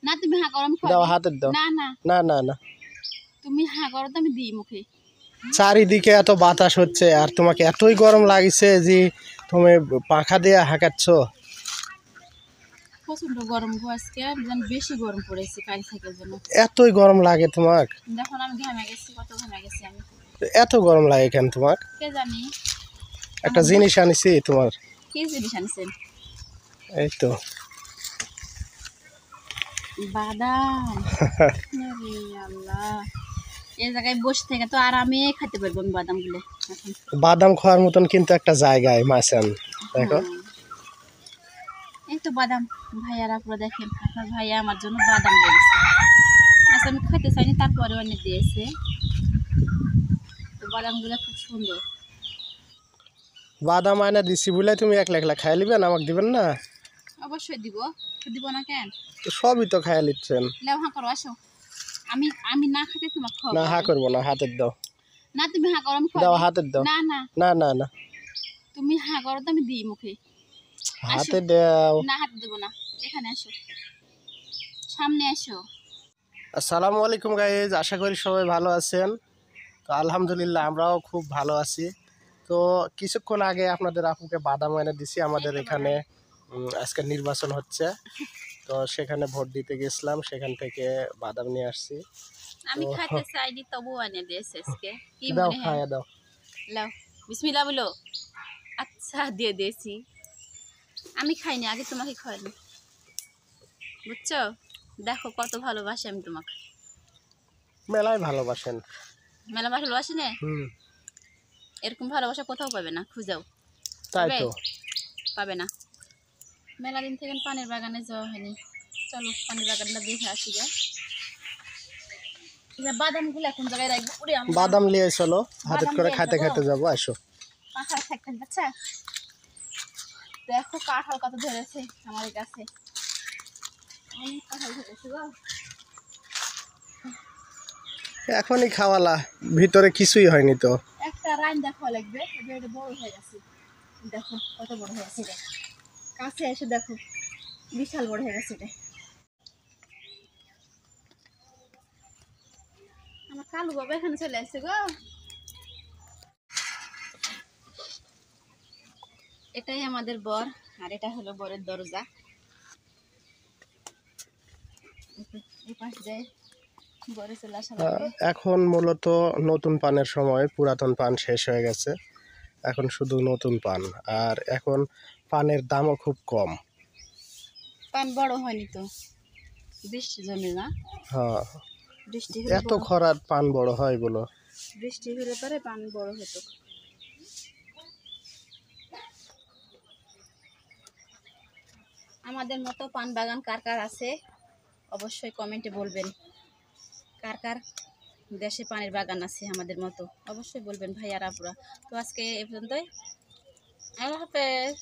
না তুমি হা করো আমি দাও হাতে দাও। না না না না না, তুমি হা করো তো আমি দিই মুখে। চারিদিকে এত বাতাস হচ্ছে আর তোমাকে এতই গরম লাগছে যে তুমি পাখা দিয়ে হাঁকাচ্ছ। প্রচন্ড গরম গো আজকে, যেন বেশি গরম পড়েছে কাল থেকে যেন। এতই গরম লাগে তোমাক? দেখো না আমি ঘামে গেছি, কত ঘামে গেছি আমি। এত গরম লাগে কেন তোমাক? কে জানি। একটা জিনিস আনিছি তোমার। কি জিনিস আনছেন? এই তো বাদাম। আরে আল্লাহ, এই জায়গায় বসে থেকে তো আরামে খেতে পারবো আমি বাদাম গুলো এখন। বাদাম খাওয়ার মতন কিন্তু একটা জায়গায় মাছেন, দেখো। এই তো বাদাম, ভাইয়ারা পুরো দেখেন, আপনার ভাইয়া আমার জন্য বাদাম দিয়েছে। আচ্ছা আমি খেতে চাইনি, তারপরে অনেক দিয়েছে। তো বাদামগুলো খুব সুন্দর। বাদাম আয়না দিছি বলে তুমি একলা একলা খাই লিবেন, আমাকে দিবেন না? অবশ্যই দিব, দিব না কেন? তো সবই তো খাই লিচ্ছেন। লেও হা করো, আসো। আমি আমি না খেতে তোমাকে খাওয়াবো। না হা করবো না, হাতের দাও। না তুমি হা করো আমি দাও খাওয়াবো। হাতের দাও। না না না না না, তুমি হা করো তো আমি দিই মুখে। হাতে দাও। না হাতে দেবো না, এখানে আসো, সামনে আসো। আসসালামু আলাইকুম গাইজ, আশা করি সবাই ভালো আছেন। তো আলহামদুলিল্লাহ আমরাও খুব ভালো আছি। তো কিছুক্ষণ আগে আপনাদের আপুকে বাদাম এনে দিছি। আমাদের এখানে আজকে নির্বাচন হচ্ছে, তো সেখানে ভোট দিতে গেছিলাম, সেখান থেকে বাদাম নিয়ে আসছি। আমি খাইতে চাইনি তবু এনে দিয়েছে আজকে। কি দাও, মনে হয়? খাইয়া দাও। লাও, বিসমিল্লাহ বলো। আচ্ছা দিয়ে দিয়েছি। আমি খাইনি, আগে তোমাকে খাওয়াইনি, বুঝছো? দেখো কত ভালোবাসি আমি তোমাকে। মেলায় ভালোবাসেন। মেলা ভালোবাসি না, হুম, এরকম ভালোবাসা কোথাও পাবে না, খুঁজাও। তাই পাবে? তো। পাবে না। মেলা দিন থেকে পানের বাগানে যাওয়া হয়নি, চলো পানের বাগানটা দেখে আসি গা। বাদামগুলো এখন জায়গায় রাখবো। ওরে আমার বাদাম নিয়ে চলো, হাতে বাদাম করে নিয়ে খাইতে যাবো? খাইতে যাবো, আসো। কাঁঠাল থাকতেন, বাচ্চা দেখো কাঁঠাল কত ধরেছে আমার কাছে, অনেক কাঁঠাল ধরেছে গো। এখনই খাওয়ালা, ভিতরে কিছুই হয়নি তো। একটা রাইন দেখা লাগবে, এটা বড় হয়ে গেছে। দেখো কত বড় হয়ে গেছে এটা, কাছে এসে দেখো বিশাল বড় হয়ে গেছে এটা। আমার কালু বাবা এখানে চলে আসছে গো। এটাই আমাদের বর, আর এটা হলো বরের দরজা। এই পাশ দিয়ে বরে চলে আসা লাগবে। এখন মূলত নতুন পানের সময়, পুরাতন পান শেষ হয়ে গেছে, এখন শুধু নতুন পান। আর এখন পানের দামও খুব কম। পান বড় হয়নি তো, বৃষ্টির জন্য না। হ্যাঁ, বৃষ্টি হলে এত খরার পান বড় হয় বলো? বৃষ্টি হলে পরে পান বড় হতো। আমাদের মতো পান বাগান কার কার আছে অবশ্যই কমেন্টে বলবেন। কার কার দেশে পানের বাগান আছে আমাদের মতো অবশ্যই বলবেন ভাইয়ারা আপুরা। তো আজকে এ পর্যন্তই, আল্লাহ হাফেজ।